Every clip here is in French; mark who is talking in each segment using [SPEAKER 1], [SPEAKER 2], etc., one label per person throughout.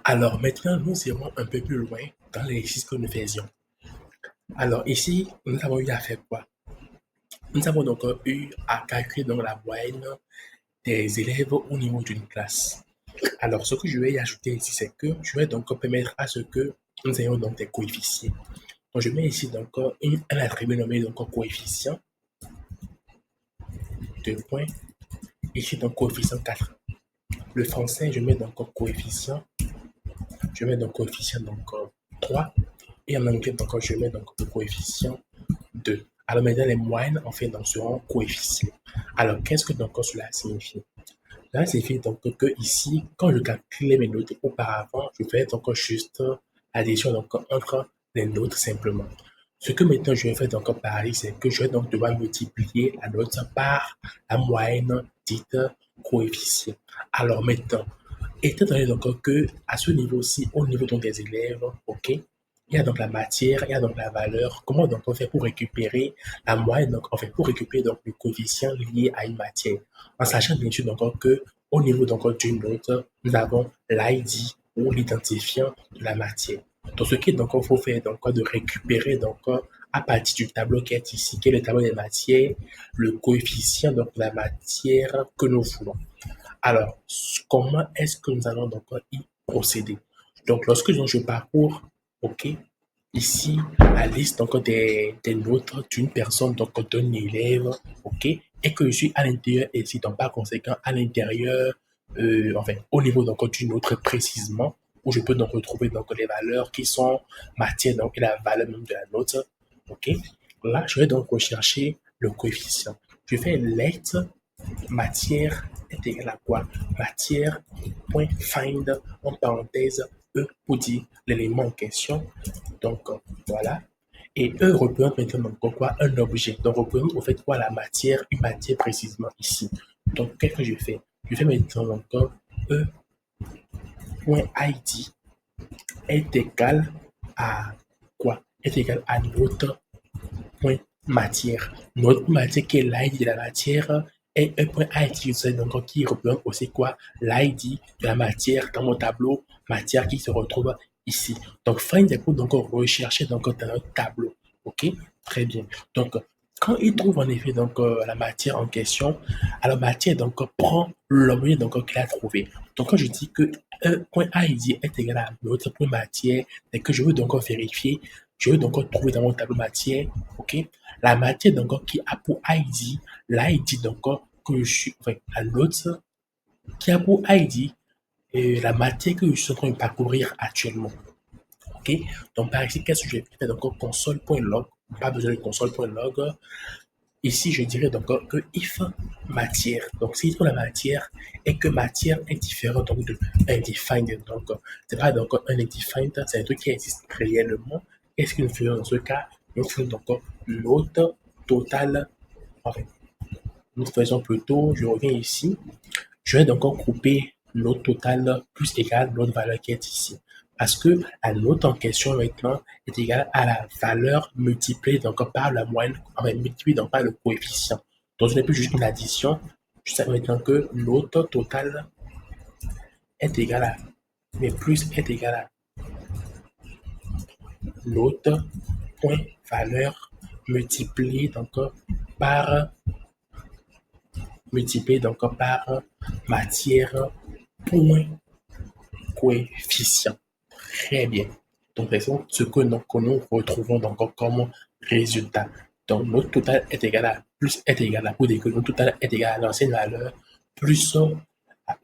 [SPEAKER 1] Alors maintenant, nous irons un peu plus loin dans l'exercice que nous faisions. Alors ici, nous avons eu à faire quoi? Nous avons donc eu à calculer donc la moyenne des élèves au niveau d'une classe. Alors ce que je vais y ajouter ici, c'est que je vais donc permettre à ce que nous ayons donc des coefficients. Donc je mets ici donc un attribut nommé donc coefficient, 2 points, ici donc coefficient 4. Le français, je mets donc coefficient, je mets donc coefficient donc 3. Et en anglais, donc, je mets donc le coefficient 2. Alors maintenant, les moyennes, en fait, donc, seront coefficients. Alors, qu'est-ce que donc cela signifie? Cela signifie donc que ici, quand je calculais mes notes auparavant, je fais donc juste l'addition donc entre les notes simplement. Ce que maintenant je vais faire donc par ici, c'est que je vais donc devoir multiplier la note par la moyenne dite coefficient. Alors maintenant, étant donné donc que à ce niveau-ci, au niveau donc des élèves, ok, il y a donc la matière, il y a donc la valeur. Comment donc on fait pour récupérer la moyenne, donc on fait pour récupérer donc le coefficient lié à une matière, en sachant bien sûr donc que au niveau donc d'une note, nous avons l'ID ou l'identifiant de la matière. Donc ce qui donc il faut faire donc de récupérer donc à partir du tableau qui est ici, qui est le tableau des matières, le coefficient donc de la matière que nous voulons. Alors, comment est-ce que nous allons donc y procéder? Donc, lorsque donc, je parcours, OK, ici, la liste donc, des notes d'une personne, donc d'un élève, OK, et que je suis à l'intérieur ici, donc par conséquent, à l'intérieur, enfin, au niveau donc d'une autre précisément, où je peux donc retrouver donc les valeurs qui sont matière donc, et la valeur même de la note, OK. Là, je vais donc rechercher le coefficient. Je fais let matière est égal à quoi? Matière, point find, en parenthèse, E pour dire l'élément en question. Donc, voilà. Et E représente maintenant donc quoi? Un objet. Donc, représente au fait quoi? La matière, une matière précisément ici. Donc, qu'est-ce que je fais? Je fais maintenant donc E.id est égal à quoi? Est égal à notre point matière. Notre matière qui est l'ID de la matière est un point ID donc qui représente aussi quoi? L'ID de la matière dans mon tableau matière qui se retrouve ici. Donc, find est pour donc rechercher donc dans notre tableau. OK? Très bien. Donc, quand il trouve en effet donc la matière en question, alors matière donc prend l'objet donc qu'il a trouvé. Donc, quand je dis que un point ID est égal à notre point matière, et que je veux donc vérifier, je veux donc trouver dans mon tableau matière, ok, la matière donc qui a pour ID, l'ID donc que je suis, enfin, la note qui a pour ID la matière que je suis en train de parcourir actuellement. Ok, donc par ici, qu'est-ce que je vais faire? Donc console.log, pas besoin de console.log. Ici, je dirais donc que if matière. Donc, si la matière et que matière est différente donc de undefined. Donc, c'est pas donc un undefined, c'est un truc qui existe réellement. Qu'est-ce que nous faisons dans ce cas? Nous faisons donc note totale. Enfin, nous faisons plutôt, je reviens ici. Je vais donc grouper note totale plus égale notre valeur qui est ici. Parce que la note en question maintenant est égale à la valeur multipliée donc par la moyenne, enfin multipliée donc par le coefficient. Donc ce n'est plus juste une addition, je sais maintenant que note totale est égale à, mais plus est égal à note point valeur multipliée donc par matière point coefficient. Très bien. Donc, c'est ce que nous retrouvons donc comme résultat. Donc, notre total est égal à, plus est égal à, pour dire que notre total est égal à l'ancienne valeur, plus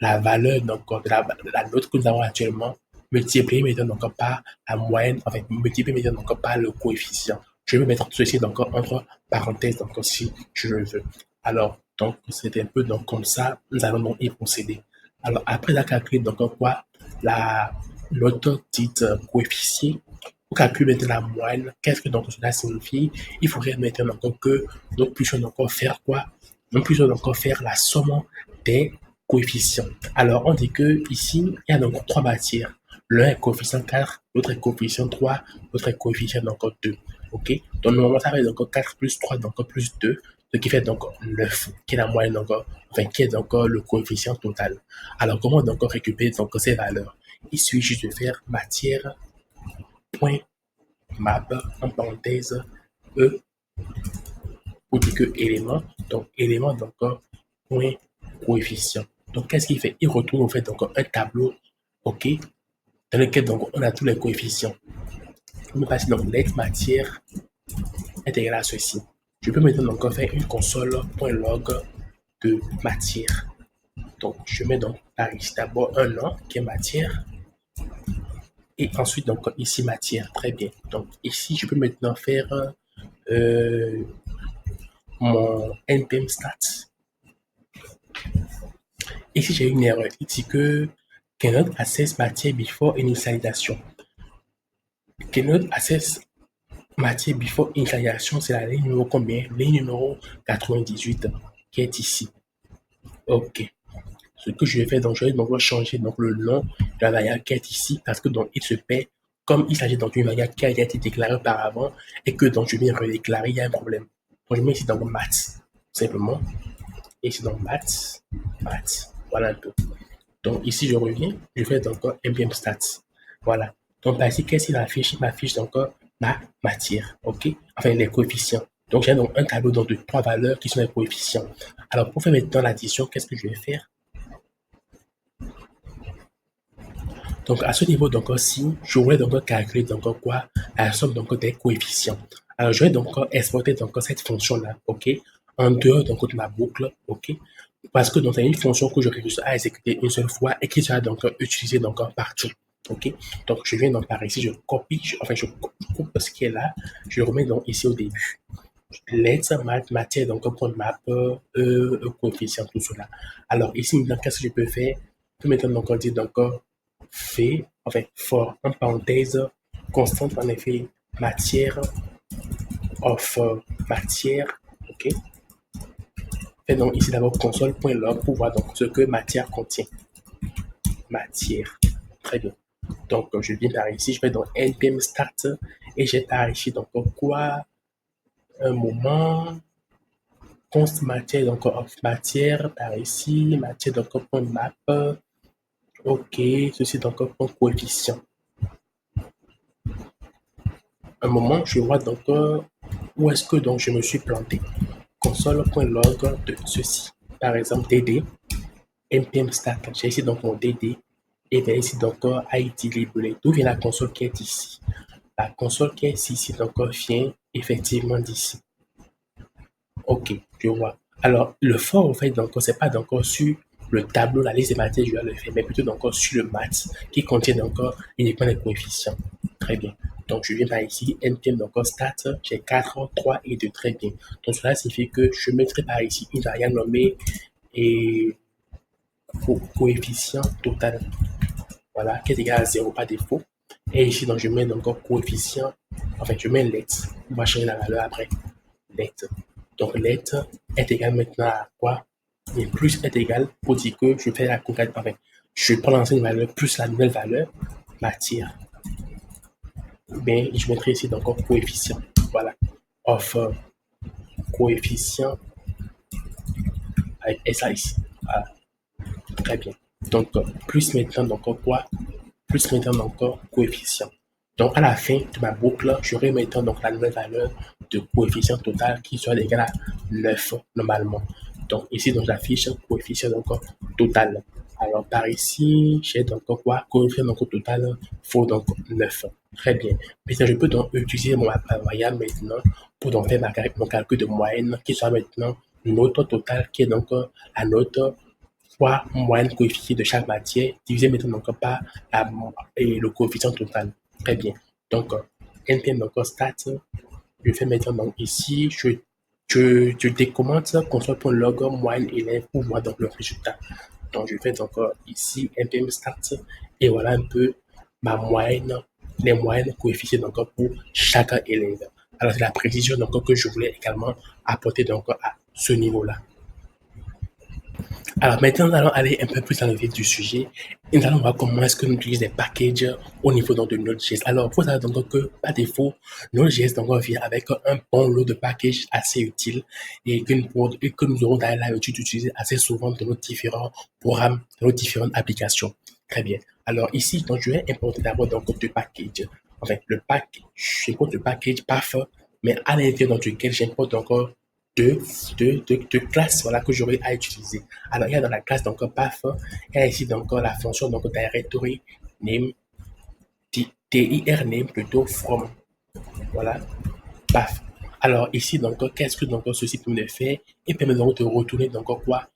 [SPEAKER 1] la valeur donc, de la note que nous avons actuellement, multiplié maintenant donc par la moyenne, enfin, multiplié maintenant donc par le coefficient. Je vais mettre ceci donc entre parenthèses, donc si je le veux. Alors, donc, c'est un peu donc comme ça, nous allons donc y procéder. Alors, après la calcul, donc quoi, la notre dite coefficient, pour calculer maintenant la moyenne, qu'est-ce que donc cela signifie? Il faudrait maintenant encore que nous puissions encore faire quoi? Nous puissions encore faire la somme des coefficients. Alors, on dit que ici, il y a donc trois matières. L'un est coefficient 4, l'autre est coefficient 3, l'autre est coefficient donc 2. OK? Donc, normalement, ça fait donc 4 plus 3, donc plus 2, ce qui fait donc 9, qui est la moyenne donc, enfin, qui est donc le coefficient total. Alors, comment donc récupérer donc ces valeurs? il suffit juste de faire matière, point, map, en parenthèse, E, pour dire que élément, donc élément, donc, point, coefficient. Donc, qu'est-ce qu'il fait? Il retrouve, en fait, donc, un tableau, OK, dans lequel, donc, on a tous les coefficients. Je peux passer, donc, lettre matière est égal à ceci. Je peux maintenant, donc, faire une console.log de matière. Donc, je mets donc par ici d'abord un nom qui est matière. Et ensuite, donc, ici, matière. Très bien. Donc, ici, je peux maintenant faire mon npm stats. Ici, j'ai une erreur. Il dit que cannot access matière before initialisation. Cannot access matière before initialisation, c'est la ligne numéro combien? Ligne numéro 98 qui est ici. OK. Ce que je vais faire, donc, je vais donc changer donc, le nom de la variable qui est ici parce que donc, il se paie comme il s'agit donc d'une variable qui a été déclarée auparavant et que donc je viens redéclarer, il y a un problème. Donc, je mets ici donc maths, simplement. Et ici donc maths, voilà un peu. Donc, ici, je reviens, je fais donc npm stats. Voilà. Donc, par ici, qu'est-ce qu'il affiche? Il m'affiche donc ma matière, OK? Enfin, les coefficients. Donc, j'ai donc un tableau donc, de 3 valeurs qui sont les coefficients. Alors, pour faire maintenant l'addition, qu'est-ce que je vais faire? Donc, à ce niveau, donc, si je voulais donc calculer donc quoi? La somme donc des coefficients. Alors, je vais donc exporter donc cette fonction-là, OK? En dehors donc de ma boucle, OK? Parce que donc c'est une fonction que je réussis à exécuter une seule fois et qui sera donc utilisée donc partout, OK? Donc, je viens donc par ici, je copie, je coupe ce qui est là, je remets donc ici au début. Let's matière donc point map, coefficient, tout cela. Alors, ici, maintenant, qu'est-ce que je peux faire? Je peux maintenant donc dire donc fait, enfin, for, en parenthèse, constante, en effet, matière, of matière, ok. Et donc ici d'abord console.log pour voir donc ce que matière contient. Matière, très bien. Donc je viens par ici, je vais dans npm start et j'ai par ici donc quoi, un moment, const matière, donc of matière par ici, matière donc point map, ok, ceci donc point coefficient. Un moment, je vois donc où est-ce que donc je me suis planté. Console.log de ceci. Par exemple, dd, npm stack. J'ai ici donc mon dd et bien ici donc id labelé. D'où vient la console qui est ici? La console qui est ici donc vient effectivement d'ici. Ok, je vois. Alors, le for, en fait, donc, c'est pas donc sur le tableau, la liste des matières, je vais le faire, mais plutôt donc sur le maths qui contient encore uniquement les coefficients. Très bien. Donc, je viens par ici, npm donc stat, j'ai 4, 3 et 2. Très bien. Donc, cela signifie que je mettrai par ici une variable nommée et coefficient total. Voilà, qui est égal à 0 par défaut. Et ici, donc, je mets donc coefficient, enfin, je mets let. On va changer la valeur après. Let. Donc, let est égal maintenant à quoi? Et plus est égal pour dire que je fais la concaténation. Enfin, je prends l'ancienne valeur plus la nouvelle valeur, matière. Bien, je mettrai ici donc coefficient. Voilà. Of coefficient avec SA ici. Voilà. Très bien. Donc, plus maintenant, donc quoi? Plus maintenant, donc coefficient. Donc, à la fin de ma boucle, j'aurai maintenant donc la nouvelle valeur de coefficient total qui sera égal à 9 normalement. Donc, ici, donc, j'affiche coefficient donc, total. Alors, par ici, j'ai donc quoi? Coefficient donc, total, faut donc 9. Très bien. Maintenant, je peux donc utiliser mon variable maintenant pour donc faire mon calcul de moyenne qui sera maintenant notre total qui est donc la note fois moyenne coefficient de chaque matière divisé maintenant donc par le coefficient total. Très bien. Donc, npm donc stat, je fais maintenant donc ici, je décommente console.log moyenne élève pour voir donc le résultat. Donc, je fais donc ici npm start et voilà un peu ma moyenne, les moyennes coefficients donc pour chaque élève. Alors, c'est la précision donc que je voulais également apporter donc à ce niveau-là. Alors maintenant, nous allons aller un peu plus dans le vif du sujet et nous allons voir comment est-ce que nous utilisons des packages au niveau donc, de Node.js. Alors, il faut savoir donc que, par défaut, Node.js donc, vient avec un bon lot de packages assez utiles et que nous aurons d'ailleurs l'habitude d'utiliser assez souvent dans nos différents programmes, dans nos différentes applications. Très bien. Alors ici, donc, je vais importer d'abord donc deux packages. Enfin, j'importe le package path, mais à l'intérieur duquel j'importe encore deux classes voilà, que j'aurai à utiliser. Alors, il y a dans la classe donc path, il y a ici donc la fonction donc directory name, dir name plutôt from. Voilà, paf. Alors ici, donc, qu'est-ce que donc ceci permet de faire? Il permet donc de retourner donc quoi?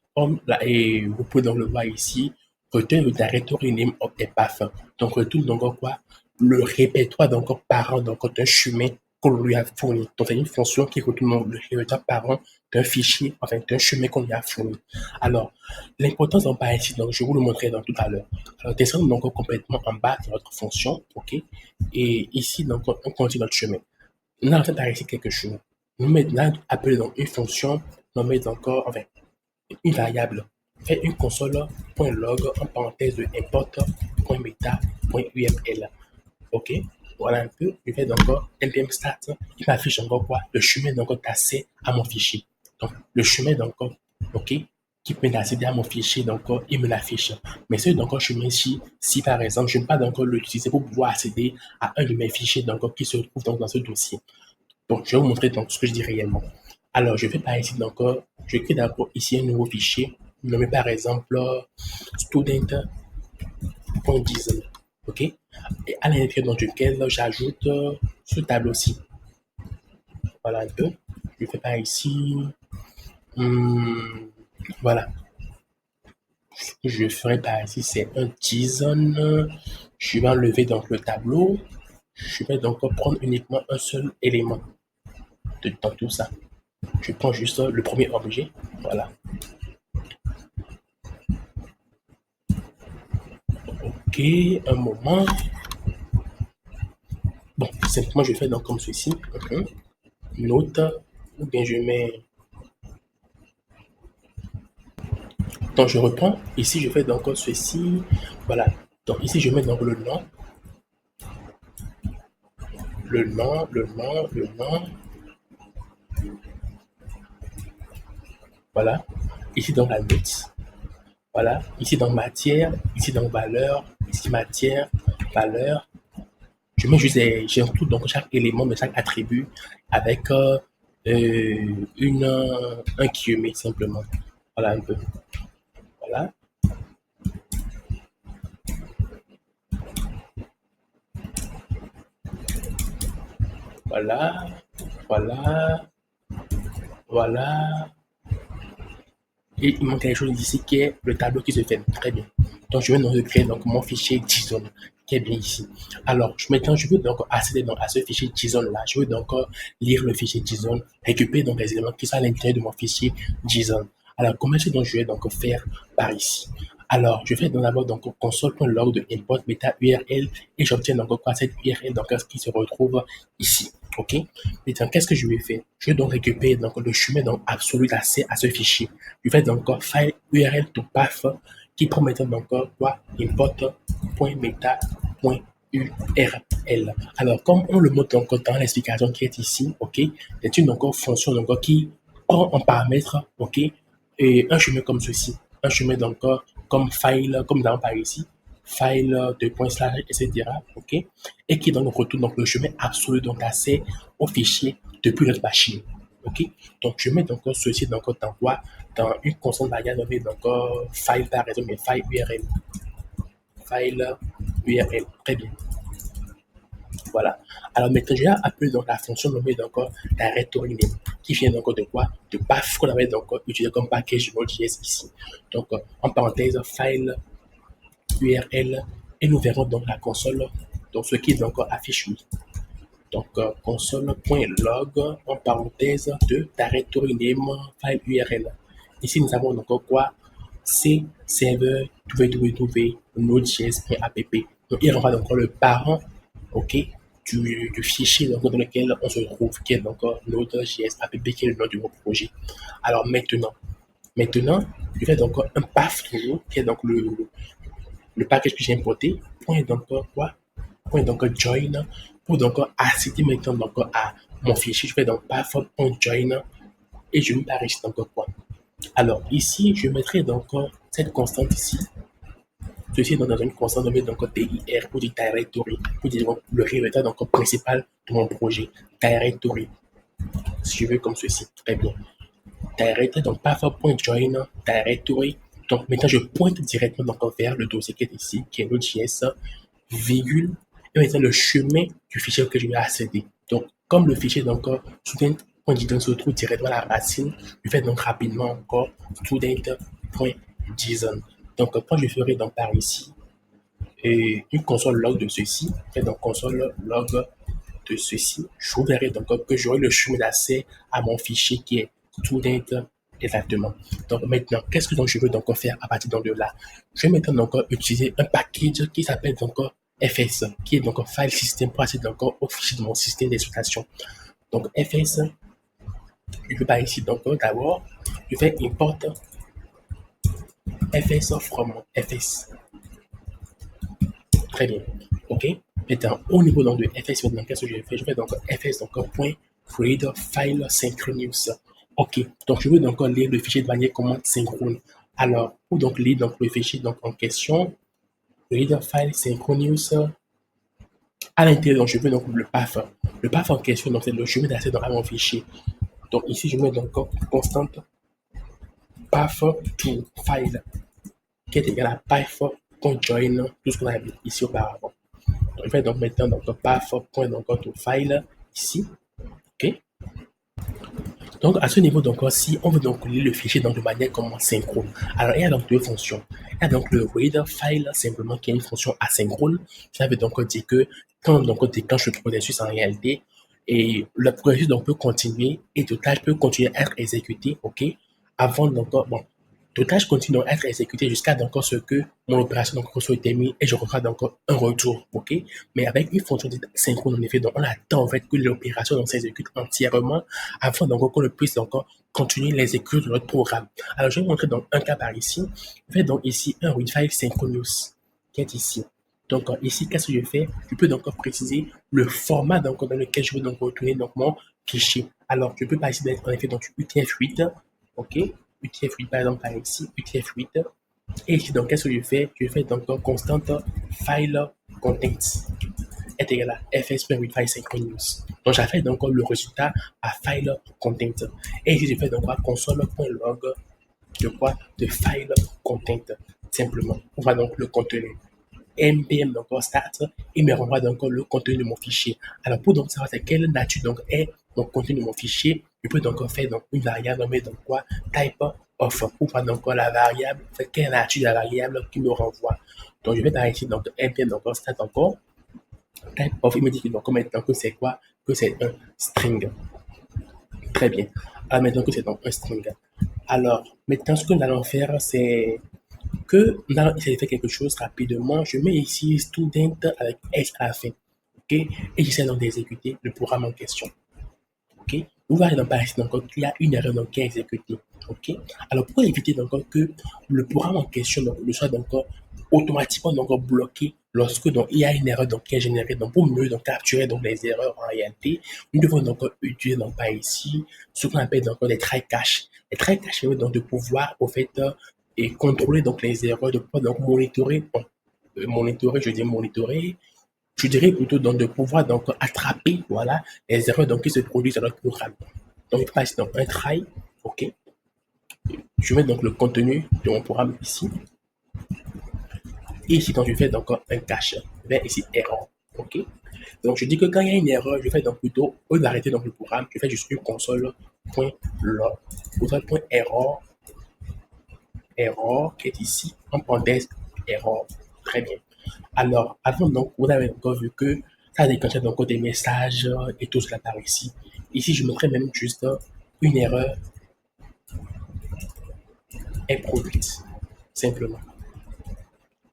[SPEAKER 1] Et vous pouvez donc le voir ici, return le directory name of a path. Donc retourne donc quoi? Le répertoire donc parent donc d'un chemin qu'on lui a fourni. Donc c'est une fonction qui retourne le répertoire parent d'un fichier, enfin d'un chemin qu'on lui a fourni. Alors, l'importance en bas ici, donc je vais vous le montrer dans tout à l'heure. Alors, descendons donc complètement en bas de notre fonction, ok? Et ici, donc, on continue notre chemin. Là, on fait ici quelque chose. Nous maintenant appeler donc une fonction, on met encore, enfin, une variable. Fait une console.log en parenthèse de import.meta.uml. OK? Voilà un peu. Je fais donc npm start. Il m'affiche encore quoi? Le chemin donc d'accès à mon fichier. Donc, le chemin donc, OK? Qui permet d'accéder à mon fichier, donc il me l'affiche. Mais ce donc chemin ici, si par exemple, je ne peux pas donc l'utiliser pour pouvoir accéder à un de mes fichiers donc qui se trouve donc dans ce dossier. Donc, je vais vous montrer donc ce que je dis réellement. Alors, je vais par ici donc, je crée d'abord ici un nouveau fichier, nommé par exemple student.json. OK? Et à l'intérieur duquel j'ajoute ce tableau-ci. Voilà un peu. Je fais par ici. Voilà. Ce que je ferai par ici, c'est un JSON. Je vais enlever donc le tableau. Je vais donc prendre uniquement un seul élément dans tout ça. Je prends juste le premier objet. Voilà. Ok, un moment. Bon, simplement, je fais donc comme ceci. Note, ou bien je mets. Donc, je reprends. Ici, je fais donc ceci. Voilà. Donc, ici, je mets donc le nom. Le nom, le nom, le nom. Voilà. Ici, donc la note. Voilà. Ici, donc matière. Ici, donc valeur. Ici, matière, valeur. Je mets juste j'inclus donc chaque élément de chaque attribut avec un guillemet simplement. Voilà un peu. Voilà. Voilà. Voilà. Voilà. Et il manque quelque chose ici qui est le tableau qui se ferme. Très bien. Donc, je vais donc créer donc, mon fichier JSON qui est bien ici. Alors, maintenant, je veux donc accéder donc, à ce fichier JSON-là. Je veux donc lire le fichier JSON, récupérer donc les éléments qui sont à l'intérieur de mon fichier JSON. Alors, comment est-ce que je vais donc faire par ici? Alors, je fais donc d'abord donc console.log de import meta URL et j'obtiens donc quoi cette URL donc ce qui se retrouve ici. OK? Maintenant, qu'est-ce que je vais faire? Je vais donc récupérer donc le chemin donc absolu d'accès à ce fichier. Je vais donc file URL to path qui prend maintenant donc quoi? Import.meta.url. Alors, comme on le montre donc dans l'explication qui est ici, OK? C'est une donc fonction donc qui prend en paramètre, OK? Et un chemin comme ceci. Un chemin donc comme file, comme dans par ici, file de point slash, etc. OK? Et qui donc retourne donc le chemin absolu donc accès au fichier depuis notre machine. OK? Donc, je mets donc ceci donc dans quoi? Dans une constante variable nommée donc file par exemple, mais file URL. File URL. Très bien. Voilà. Alors maintenant, je vais appeler donc la fonction nommée donc directory name qui vient donc de quoi? De path qu'on avait donc utilisé comme package Node.js ici. Donc, en parenthèse, file URL et nous verrons donc la console, donc ce qui est donc affiche oui. Donc, console.log en parenthèse de directory name file URL. Ici, nous avons donc quoi? C serveur www.node.js.app. Donc, il renvoie donc le parent, ok, du fichier donc, dans lequel on se trouve, qui est donc Node.js app, qui est le nom de mon projet. Alors, maintenant, je fais donc un path toujours, qui est donc le package que j'ai importé, point donc quoi? Point donc join pour donc accéder maintenant donc à mon fichier. Je fais donc path.join et je me parie donc quoi. Alors ici, je mettrai donc cette constante ici. Ceci est donc dans une constante nommée donc DIR pour dire directory, pour dire donc, le résultat donc principal de mon projet. Directory. Si je veux comme ceci. Très bien. Directory, donc path.join directory. Donc maintenant je pointe directement donc vers le dossier qui est ici, qui est Node.js, virgule, et maintenant le chemin du fichier que je vais accéder. Donc comme le fichier donc student.json se trouve directement à la racine, je fais donc rapidement encore student.json. Donc quand je ferai donc par ici une console log de ceci, et donc console log de ceci, je verrai donc que j'aurai le chemin d'accès à mon fichier qui est student exactement. Donc maintenant, qu'est-ce que donc je veux donc faire à partir de là? Je vais maintenant donc utiliser un package qui s'appelle donc FS, qui est donc un file system pour accéder donc au fichier de mon système d'exploitation. Donc FS, je vais par ici donc d'abord, je fais import FS from FS. Très bien. OK. Maintenant, au niveau donc de FS, maintenant, qu'est-ce que je fais? Je fais donc FS donc point read file synchronous. OK. Donc, je veux donc lire le fichier de manière commande synchrone. Alors, pour donc lire donc le fichier donc en question, read file synchronous. À l'intérieur, donc je veux donc le path. Le path en question, donc c'est le chemin d'accès dans mon fichier. Donc ici, je mets donc constante path to file qui est égal à path.join, tout ce qu'on a vu ici auparavant. Donc, je vais donc maintenant donc path.file ici. OK. Donc, à ce niveau, donc, si on veut donc lire le fichier donc, de manière comme synchrone, alors il y a donc deux fonctions. Il y a donc le read file simplement qui est une fonction asynchrone. Ça veut donc dire que quand on déclenche le processus en réalité, et le processus donc peut continuer et toute tâche peut continuer à être exécutée, ok, avant donc bon, toute tâche continue à être exécutée jusqu'à donc ce que mon opération donc soit terminée et je reçois donc un retour, ok. Mais avec une fonction synchrone en effet, donc on attend en fait que l'opération donc s'exécute entièrement afin donc qu'on puisse donc continuer l'exécution de notre programme. Alors je vais vous montrer donc un cas par ici. Je fais donc ici un read file synchronous qui est ici. Donc ici, qu'est-ce que je fais? Je peux donc préciser le format donc, dans lequel je veux donc retourner donc, mon fichier. Alors, je peux par ici mettre en effet donc UTF-8, ok? UTF-8 par exemple par ici, UTF-8. Et ici, donc, qu'est-ce que je fais? Je fais donc constante file content est égal à fs.readFile synchronous. Donc, j'ai fait donc le résultat à file content. Et ici, je fais donc console.log de quoi? De file content, simplement. On va donc le contenu. npm donc start et me renvoie donc le contenu de mon fichier. Alors pour donc savoir quelle nature donc est mon contenu de mon fichier, je peux donc faire donc une variable nommée donc quoi type of pour voir donc la variable, quelle nature de la variable qui me renvoie. Donc je vais par ici donc npm donc start encore type of, il me dit que donc maintenant que c'est quoi, que c'est un string. Très bien. Alors maintenant que c'est donc un string. Alors maintenant ce que nous allons faire c'est que nous allons essayer de faire quelque chose rapidement. Je mets ici student avec S à la fin. OK? Et j'essaie donc d'exécuter le programme en question. OK? Vous voyez donc par ici donc, qu'il y a une erreur donc, qui est exécutée. OK? Alors pour éviter donc, que le programme en question donc, ne soit donc, automatiquement donc, bloqué lorsque donc, il y a une erreur donc, qui est générée, donc, pour mieux donc, capturer donc, les erreurs en réalité, nous devons donc utiliser donc, par ici ce qu'on appelle donc, les try cache. Les try cache permettent donc de pouvoir au fait et contrôler donc les erreurs, de pouvoir donc monitorer, je dirais plutôt donc de pouvoir donc attraper voilà les erreurs donc qui se produisent dans notre programme. Donc je passe donc un try, ok. Je mets donc le contenu de mon programme ici. Et ici donc je fais donc un cache. Je vais ici error, ok. Donc je dis que quand il y a une erreur, je fais donc plutôt au lieu d'arrêter donc le programme, je fais juste une console.log, console.error error qui est ici, en parenthèse, error. Très bien. Alors, avant donc, vous avez encore vu que ça déclenche donc des messages et tout cela par ici. Ici, je mettrai même juste une erreur est produite, simplement.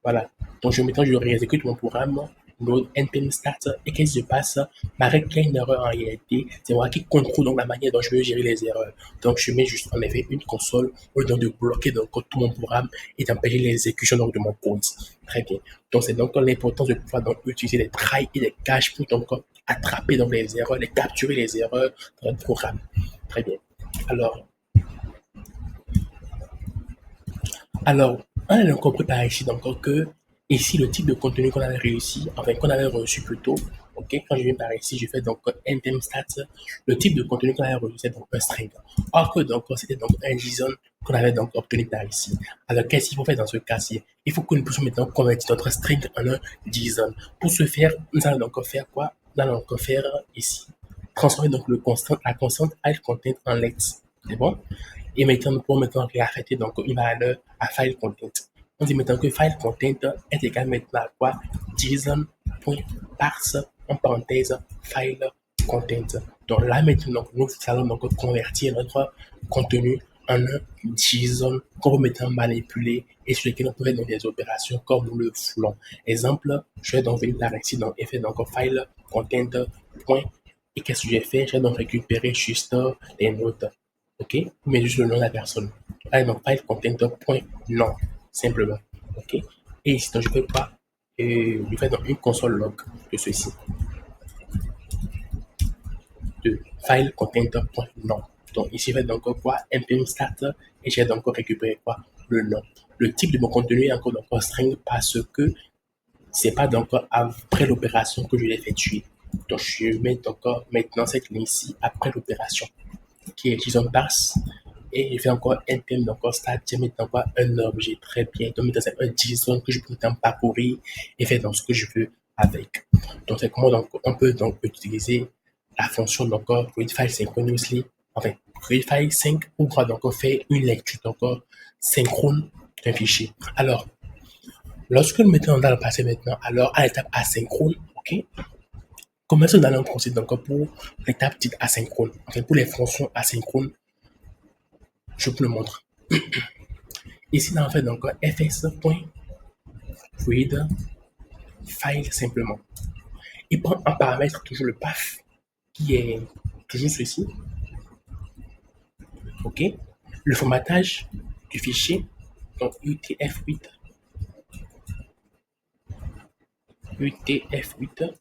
[SPEAKER 1] Voilà. Donc, maintenant, je réexécute mon programme, node npm start, et qu'est-ce qui se passe? Malgré qu'il y a une erreur en réalité, c'est moi qui contrôle donc la manière dont je veux gérer les erreurs. Donc, je mets juste en effet une console au lieu de bloquer donc tout mon programme et d'empêcher l'exécution donc de mon code. Très bien. Donc, c'est donc l'importance de pouvoir donc utiliser des tries et des caches pour donc attraper donc les erreurs, les capturer les erreurs dans notre programme. Très bien. Alors, on a compris par ici donc que Ici, le type de contenu qu'on avait réussi, enfin qu'on avait reçu plutôt, ok, quand je viens par ici, je fais donc npm stats, le type de contenu qu'on avait reçu, c'est donc un string. Or que donc, c'était donc un JSON qu'on avait donc obtenu par ici. Alors, qu'est-ce qu'il faut faire dans ce cas-ci? Il faut que nous puissions maintenant convertir notre string en un JSON. Pour ce faire, nous allons donc faire quoi? Nous allons donc faire ici, transformer donc la constante file content en let's. C'est bon? Et maintenant, nous pouvons maintenant réaffecter donc une valeur à file content. On dit maintenant que file content est égal maintenant à quoi? JSON.parse en parenthèse file content. Donc là maintenant, nous allons donc convertir notre contenu en un JSON qu'on peut maintenant manipuler et sur lequel on peut faire donc des opérations comme nous le voulons. Exemple, je vais donc venir par ici donc, et faire donc file content. Et qu'est-ce que j'ai fait? J'ai donc récupéré juste les notes. OK? Mais juste le nom de la personne. Là, donc file content.nom simplement. OK? Et ici, donc, je fais quoi? Je fais donc une console log de ceci. De file content.nom. Donc ici, je vais donc quoi? npm start et j'ai donc récupéré quoi? Le nom. Le type de mon contenu est encore donc string parce que c'est pas donc après l'opération que je l'ai effectué. Donc je mets donc maintenant cette ligne ici après l'opération qui est JSON parse et je fais encore npm donc start, je mets encore un objet très bien. Donc maintenant c'est un JSON que je peux maintenant parcourir et faire donc ce que je veux avec. Donc c'est comment donc on peut donc utiliser la fonction donc readFile synchronously, enfin readFile sync pour donc faire une lecture donc synchrone d'un fichier. Alors lorsque nous mettons dans le passé maintenant, alors à l'étape asynchrone, ok, commençons dans un procédé donc pour l'étape dite asynchrone, enfin pour les fonctions asynchrones, je vous le montre. Ici, on fait donc fs.read file simplement. Et prend en paramètre toujours le path qui est toujours ceci. OK. Le formatage du fichier, donc UTF-8. UTF-8.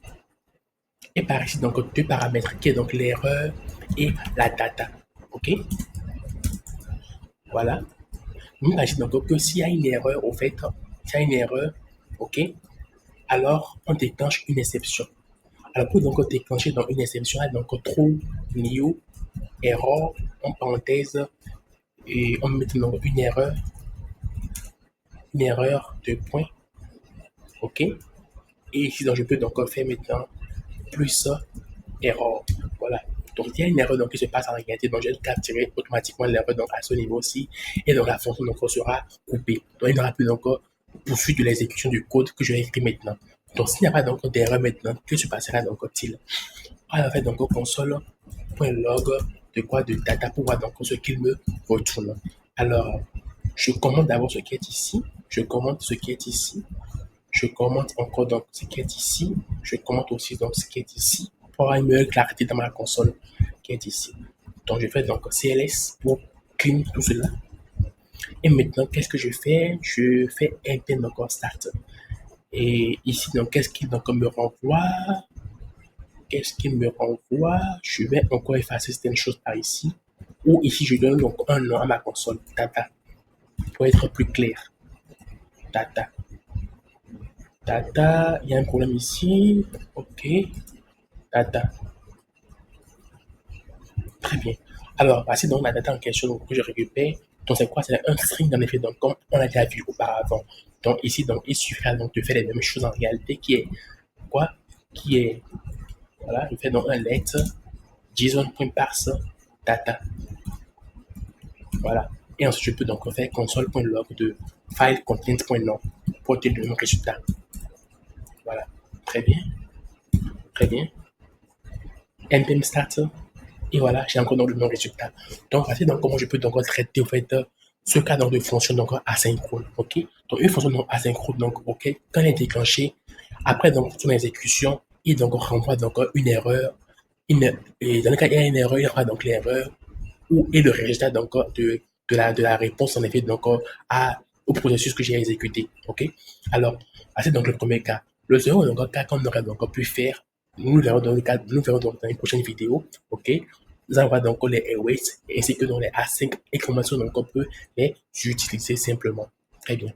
[SPEAKER 1] Et par ici, donc deux paramètres qui est donc l'erreur et la data. OK. Voilà. Nous imaginons donc que s'il y a une erreur, au fait, s'il y a une erreur, OK, alors on déclenche une exception. Alors pour donc déclencher dans une exception, donc true, new, error, en parenthèse, et on met donc une erreur de point, ok. Et ici donc je peux donc faire maintenant plus erreur, voilà. Donc il y a une erreur donc qui se passe en réalité, donc je vais capturer automatiquement l'erreur donc à ce niveau-ci, et donc la fonction donc sera coupée. Donc il n'y aura plus donc poursuite de l'exécution du code que je vais écrire maintenant. Donc s'il n'y a pas donc d'erreur maintenant, que se passera donc-il? On va faire donc console.log de quoi? De data pour voir donc ce qu'il me retourne. Alors, je commente d'abord ce qui est ici. Je commente ce qui est ici. Je commente encore donc ce qui est ici. Je commente aussi donc ce qui est ici pour avoir une meilleure clarté dans ma console qui est ici. Donc, je fais donc CLS pour clean tout cela. Et maintenant, qu'est-ce que je fais? Je fais npm encore start. Et ici, donc, qu'est-ce qu'il donc me renvoie? Qu'est-ce qu'il me renvoie? Je vais encore effacer certaines choses par ici. Ou ici, je donne donc un nom à ma console, data, pour être plus clair. Data. Data, il y a un problème ici. OK. Data. Très bien. Alors, voici donc la data en question que je récupère. Donc, c'est quoi? C'est un string, en effet, donc, comme on l'a déjà vu auparavant. Donc, ici, donc, il suffira donc de faire les mêmes choses en réalité, qui est quoi? Qui est, voilà, je fais donc un let, JSON.parse, data. Voilà. Et ensuite, je peux donc faire console.log de file content.nom pour obtenir le résultat. Voilà. Très bien. Très bien. npm start. Et voilà, j'ai encore donc le même résultat. Donc, voici donc comment je peux donc traiter, au fait, ce cas donc de fonction donc asynchrone. OK? Donc, une fonction donc asynchrone, donc, OK, quand elle est déclenchée, après donc son exécution, il donc renvoie donc une erreur. Et dans le cas où il y a une erreur, il renvoie donc l'erreur et le résultat donc de la réponse en effet donc au processus que j'ai exécuté. OK? Alors, c'est donc le premier cas. Le second donc, cas qu'on aurait donc pu faire, nous verrons donc dans une prochaine vidéo. OK? Nous allons voir donc les airways ainsi que dans les async et comment on peut les utiliser simplement. Très bien.